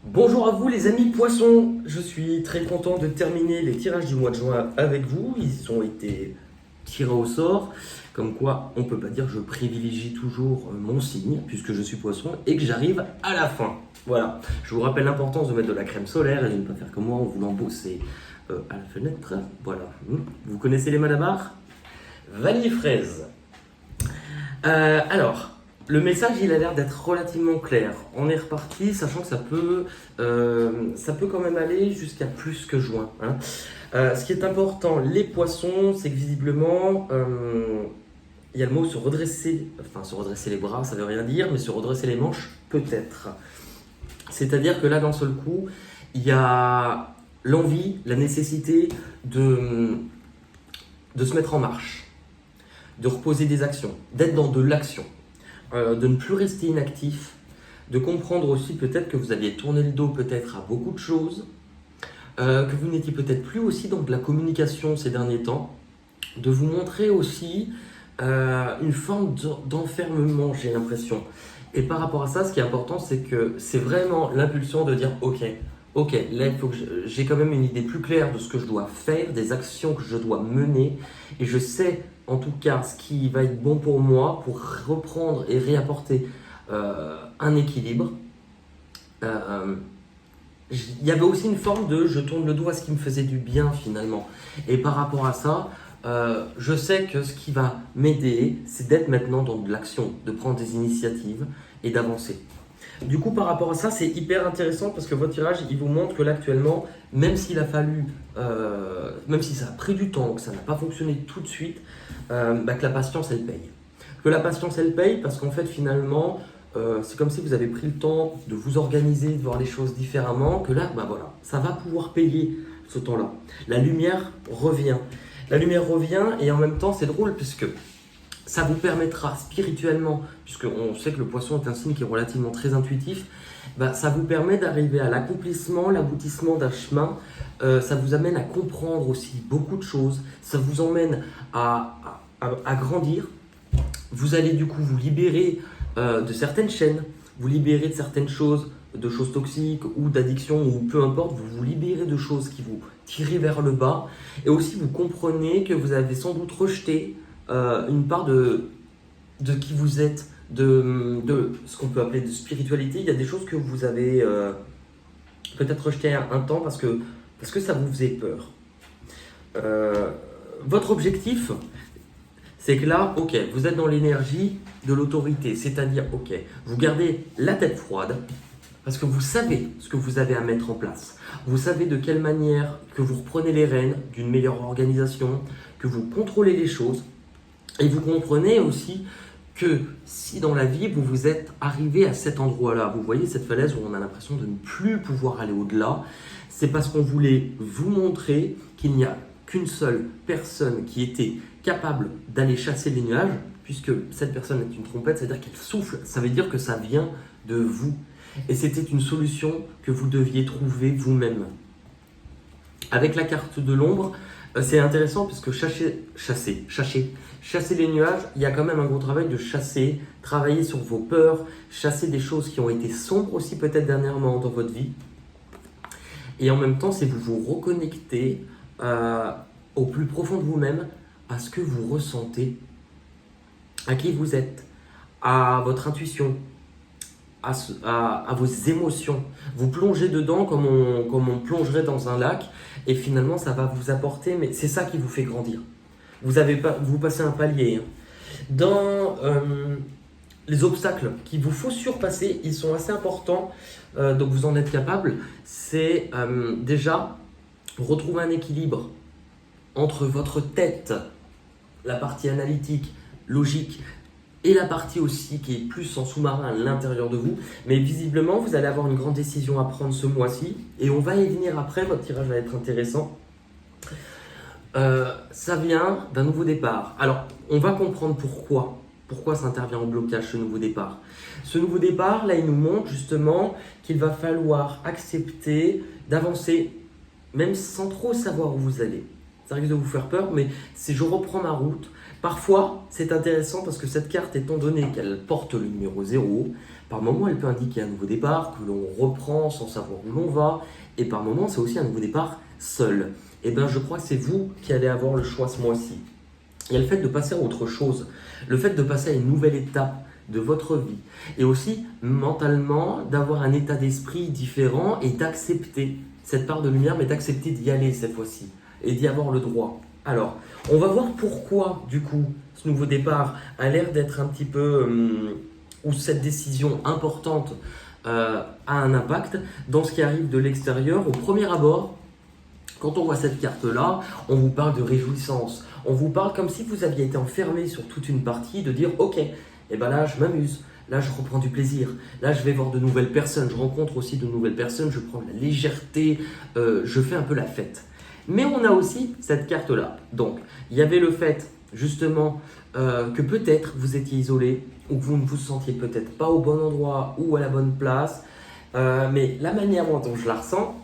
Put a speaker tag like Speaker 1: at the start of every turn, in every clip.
Speaker 1: Bonjour à vous les amis poissons, je suis très content de terminer les tirages du mois de juin avec vous. Ils ont été tirés au sort, comme quoi on ne peut pas dire que je privilégie toujours mon signe puisque je suis poisson et que j'arrive à la fin. Voilà, je vous rappelle l'importance de mettre de la crème solaire et de ne pas faire comme moi en voulant bosser à la fenêtre. Voilà, vous connaissez les malabars? Vanille fraise. Alors, le message, il a l'air d'être relativement clair. On est reparti, sachant que ça peut quand même aller jusqu'à plus que juin, hein. Ce qui est important, les poissons, c'est que visiblement, il y a le mot se redresser, enfin se redresser les bras, ça veut rien dire, mais se redresser les manches, peut-être. C'est-à-dire que là, d'un seul coup, il y a l'envie, la nécessité de se mettre en marche, de reposer des actions, d'être dans de l'action. De ne plus rester inactif, de comprendre aussi peut-être que vous aviez tourné le dos peut-être à beaucoup de choses, que vous n'étiez peut-être plus aussi dans de la communication ces derniers temps, de vous montrer aussi une forme d'enfermement, j'ai l'impression. Et par rapport à ça, ce qui est important, c'est que c'est vraiment l'impulsion de dire ok, là il faut que j'ai quand même une idée plus claire de ce que je dois faire, des actions que je dois mener, et je sais en tout cas ce qui va être bon pour moi pour reprendre et réapporter un équilibre. Euh, il y avait aussi une forme de je tourne le dos à ce qui me faisait du bien finalement. Et par rapport à ça, je sais que ce qui va m'aider, c'est d'être maintenant dans de l'action, de prendre des initiatives et d'avancer. Du coup, par rapport à ça, c'est hyper intéressant parce que votre tirage, il vous montre que là, actuellement, même s'il a fallu, même si ça a pris du temps, que ça n'a pas fonctionné tout de suite, que la patience, elle paye. Que la patience, elle paye parce qu'en fait, finalement, c'est comme si vous avez pris le temps de vous organiser, de voir les choses différemment, que là, voilà, ça va pouvoir payer ce temps-là. La lumière revient. La lumière revient et en même temps, c'est drôle puisque ça vous permettra spirituellement, puisqu'on sait que le poisson est un signe qui est relativement très intuitif, ça vous permet d'arriver à l'accomplissement, l'aboutissement d'un chemin. Ça vous amène à comprendre aussi beaucoup de choses. Ça vous emmène à grandir. Vous allez du coup vous libérer de certaines chaînes, vous libérer de certaines choses, de choses toxiques ou d'addictions ou peu importe, vous vous libérez de choses qui vous tirent vers le bas. Et aussi vous comprenez que vous avez sans doute rejeté une part de qui vous êtes, de ce qu'on peut appeler de spiritualité. Il y a des choses que vous avez peut-être rejetées un temps parce que ça vous faisait peur. Votre objectif, c'est que là, ok, vous êtes dans l'énergie de l'autorité, c'est-à-dire, ok, vous gardez la tête froide parce que vous savez ce que vous avez à mettre en place. Vous savez de quelle manière que vous reprenez les rênes d'une meilleure organisation, que vous contrôlez les choses. Et vous comprenez aussi que si dans la vie, vous vous êtes arrivé à cet endroit-là, vous voyez cette falaise où on a l'impression de ne plus pouvoir aller au-delà, c'est parce qu'on voulait vous montrer qu'il n'y a qu'une seule personne qui était capable d'aller chasser les nuages, puisque cette personne est une trompette, c'est-à-dire qu'elle souffle, ça veut dire que ça vient de vous. Et c'était une solution que vous deviez trouver vous-même. Avec la carte de l'ombre, c'est intéressant puisque chasser les nuages, il y a quand même un gros travail de chasser, travailler sur vos peurs, chasser des choses qui ont été sombres aussi peut-être dernièrement dans votre vie. Et en même temps, c'est vous vous reconnecter au plus profond de vous-même, à ce que vous ressentez, à qui vous êtes, à votre intuition, à vos émotions. Vous plongez dedans comme on plongerait dans un lac et finalement ça va vous apporter, mais c'est ça qui vous fait grandir. Vous passez un palier. Dans les obstacles qu'il vous faut surpasser, ils sont assez importants, donc vous en êtes capable. C'est déjà retrouver un équilibre entre votre tête, la partie analytique, logique, et la partie aussi qui est plus en sous-marin à l'intérieur de vous. Mais visiblement, vous allez avoir une grande décision à prendre ce mois-ci. Et on va y venir après, votre tirage va être intéressant. Ça vient d'un nouveau départ. Alors, on va comprendre pourquoi ça intervient en blocage, ce nouveau départ. Ce nouveau départ, là, il nous montre justement qu'il va falloir accepter d'avancer, même sans trop savoir où vous allez. Ça risque de vous faire peur, mais c'est je reprends ma route. Parfois, c'est intéressant parce que cette carte, étant donné qu'elle porte le numéro 0, Par moments, elle peut indiquer un nouveau départ, que l'on reprend sans savoir où l'on va. Et par moments, c'est aussi un nouveau départ seul. Et bien, je crois que c'est vous qui allez avoir le choix ce mois-ci. Il y a le fait de passer à autre chose, le fait de passer à une nouvelle étape de votre vie. Et aussi, mentalement, d'avoir un état d'esprit différent et d'accepter cette part de lumière, mais d'accepter d'y aller cette fois-ci et d'y avoir le droit. Alors, on va voir pourquoi, du coup, ce nouveau départ a l'air d'être un petit peu... où cette décision importante a un impact dans ce qui arrive de l'extérieur. Au premier abord, quand on voit cette carte-là, on vous parle de réjouissance. On vous parle comme si vous aviez été enfermé sur toute une partie, de dire « Ok, et ben là je m'amuse, là je reprends du plaisir, là je vais voir de nouvelles personnes, je rencontre aussi de nouvelles personnes, je prends de la légèreté, je fais un peu la fête. » Mais on a aussi cette carte-là. Donc, il y avait le fait justement que peut-être vous étiez isolé ou que vous ne vous sentiez peut-être pas au bon endroit ou à la bonne place. Mais la manière dont je la ressens,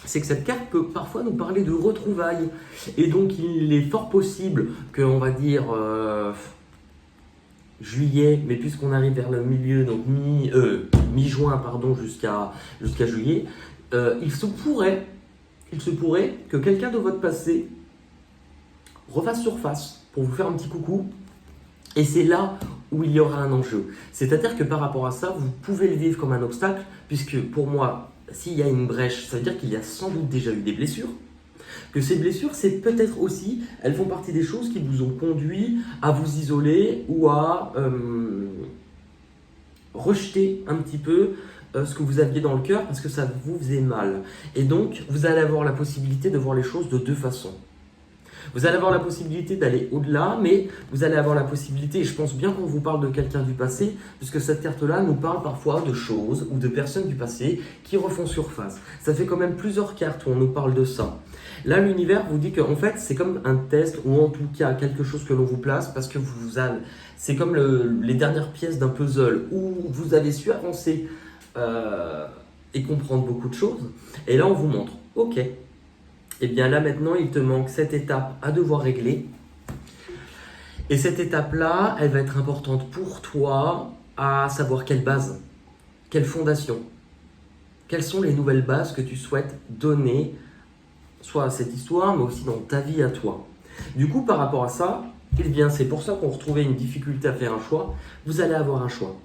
Speaker 1: c'est que cette carte peut parfois nous parler de retrouvailles. Et donc, il est fort possible qu'on va dire juillet, mais puisqu'on arrive vers le milieu, donc mi-juin, pardon, jusqu'à juillet, il se pourrait que quelqu'un de votre passé refasse surface pour vous faire un petit coucou. Et c'est là où il y aura un enjeu. C'est-à-dire que par rapport à ça, vous pouvez le vivre comme un obstacle, puisque pour moi, s'il y a une brèche, ça veut dire qu'il y a sans doute déjà eu des blessures. Que ces blessures, c'est peut-être aussi, elles font partie des choses qui vous ont conduit à vous isoler ou à rejeter un petit peu ce que vous aviez dans le cœur parce que ça vous faisait mal. Et donc, vous allez avoir la possibilité de voir les choses de deux façons. Vous allez avoir la possibilité d'aller au-delà, mais vous allez avoir la possibilité, et je pense bien qu'on vous parle de quelqu'un du passé, puisque cette carte-là nous parle parfois de choses ou de personnes du passé qui refont surface. Ça fait quand même plusieurs cartes où on nous parle de ça. Là, l'univers vous dit qu'en fait, c'est comme un test, ou en tout cas quelque chose que l'on vous place, parce que c'est comme les dernières pièces d'un puzzle, où vous avez su avancer et comprendre beaucoup de choses. Et là, on vous montre, ok, et bien là maintenant, il te manque cette étape à devoir régler. Et cette étape-là, elle va être importante pour toi à savoir quelle base, quelle fondation, quelles sont les nouvelles bases que tu souhaites donner, soit à cette histoire, mais aussi dans ta vie à toi. Du coup, par rapport à ça, eh bien, c'est pour ça qu'on retrouvait une difficulté à faire un choix. Vous allez avoir un choix.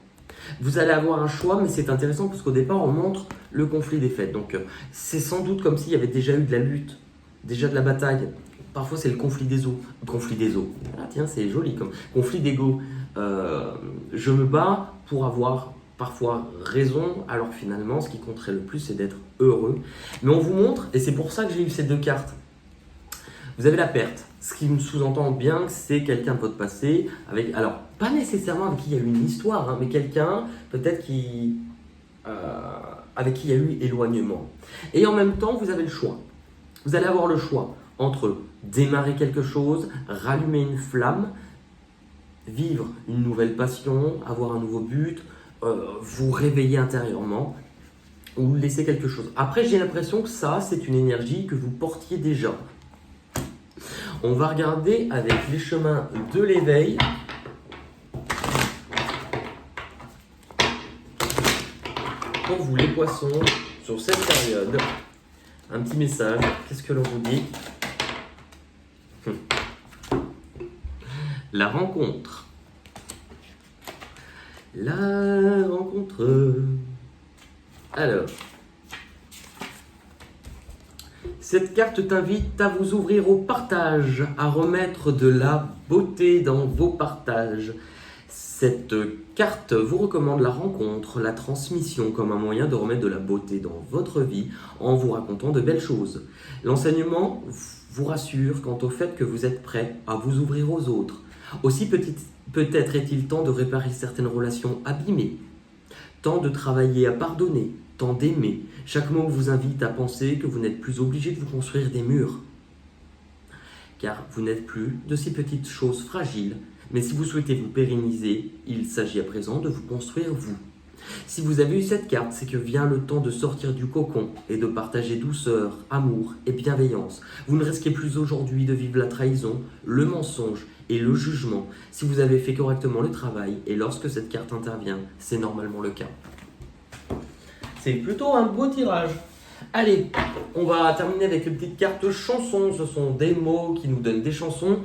Speaker 1: Vous allez avoir un choix, mais c'est intéressant parce qu'au départ, on montre le conflit des faits. Donc, c'est sans doute comme s'il y avait déjà eu de la lutte, déjà de la bataille. Parfois, c'est le conflit des os. Conflit des os. Ah tiens, c'est joli comme conflit d'ego. Je me bats pour avoir parfois raison, alors finalement, ce qui compterait le plus, c'est d'être heureux. Mais on vous montre, et c'est pour ça que j'ai eu ces deux cartes. Vous avez la perte, ce qui me sous-entend bien que c'est quelqu'un de votre passé, alors pas nécessairement avec qui il y a eu une histoire, hein, mais quelqu'un peut-être avec qui il y a eu éloignement. Et en même temps, vous avez le choix. Vous allez avoir le choix entre démarrer quelque chose, rallumer une flamme, vivre une nouvelle passion, avoir un nouveau but, vous réveiller intérieurement ou laisser quelque chose. Après, j'ai l'impression que ça, c'est une énergie que vous portiez déjà. On va regarder avec les chemins de l'éveil. Pour vous les poissons, sur cette période, un petit message. Qu'est-ce que l'on vous dit ? La rencontre. La rencontre. Alors, cette carte t'invite à vous ouvrir au partage, à remettre de la beauté dans vos partages. Cette carte vous recommande la rencontre, la transmission comme un moyen de remettre de la beauté dans votre vie en vous racontant de belles choses. L'enseignement vous rassure quant au fait que vous êtes prêt à vous ouvrir aux autres. Aussi peut-être est-il temps de réparer certaines relations abîmées, temps de travailler à pardonner, temps d'aimer. Chaque mot vous invite à penser que vous n'êtes plus obligé de vous construire des murs, car vous n'êtes plus de ces petites choses fragiles. Mais si vous souhaitez vous pérenniser, il s'agit à présent de vous construire vous. Si vous avez eu cette carte, c'est que vient le temps de sortir du cocon et de partager douceur, amour et bienveillance. Vous ne risquez plus aujourd'hui de vivre la trahison, le mensonge et le jugement si vous avez fait correctement le travail et lorsque cette carte intervient, c'est normalement le cas. C'est plutôt un beau tirage. Allez, on va terminer avec les petites cartes chansons. Ce sont des mots qui nous donnent des chansons.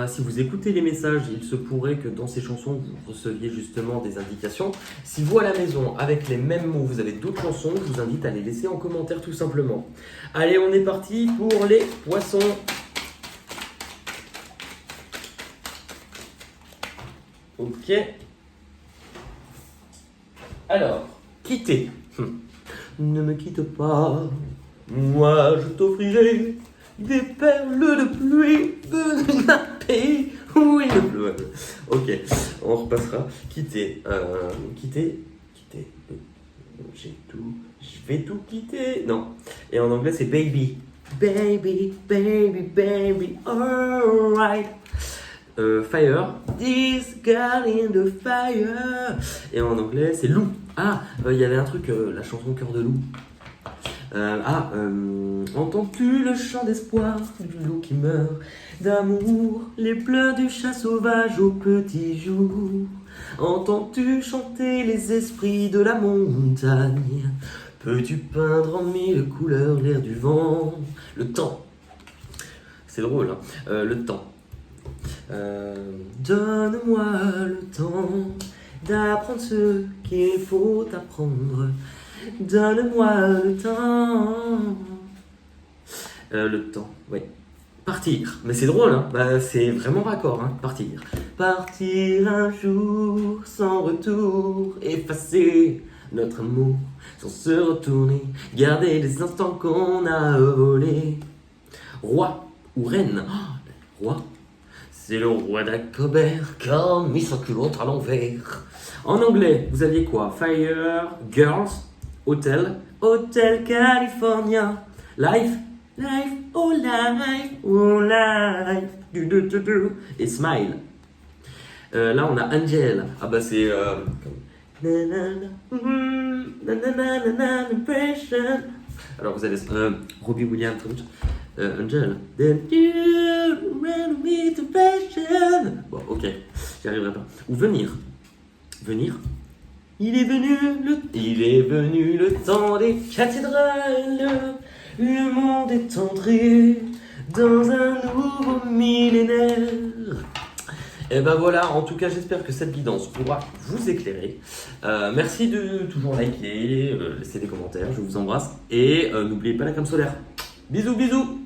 Speaker 1: Si vous écoutez les messages, il se pourrait que dans ces chansons, vous receviez justement des indications. Si vous, à la maison, avec les mêmes mots, vous avez d'autres chansons, je vous invite à les laisser en commentaire tout simplement. Allez, on est parti pour les poissons. Ok. Alors, quitter. Ne me quitte pas, moi je t'offrirai des perles de pluie venues d'un pays où il pleut. Ok, on repassera. Quitter, quitter. Je vais tout quitter. Non. Et en anglais c'est baby. Baby, baby, baby, alright. Fire, this girl in the fire. Et en anglais c'est loup. Ah, il y avait un truc, la chanson Cœur de loup. Entends-tu le chant d'espoir du loup qui meurt d'amour, les pleurs du chat sauvage au petit jour? Entends-tu chanter les esprits de la montagne? Peux-tu peindre en mille couleurs l'air du vent? Le temps. C'est drôle, hein, le temps. Donne-moi le temps d'apprendre ce qu'il faut apprendre. Donne-moi le temps. Le temps, oui. Partir. Mais c'est drôle, hein. C'est vraiment raccord, hein. Partir. Partir un jour sans retour. Effacer notre amour sans se retourner. Garder les instants qu'on a volés. Roi ou reine. Oh, roi. C'est le roi d'Acobert qui a mis sa culotte à l'envers. En anglais, vous aviez quoi? Fire, Girls, Hotel, Hotel California, Life, Life, oh life, oh life, et Smile. Là, on a Angel. Ah bah c'est... Alors vous avez Robbie Williams, Angel. Then you ran me to passion. Bon, ok, j'y arriverai pas. Ou venir. Venir. Il est venu le temps des cathédrales. Le monde est entré dans un nouveau millénaire. Et ben voilà, en tout cas j'espère que cette guidance pourra vous éclairer. Merci de toujours liker, laisser des commentaires, je vous embrasse. Et n'oubliez pas la crème solaire. Bisous bisous.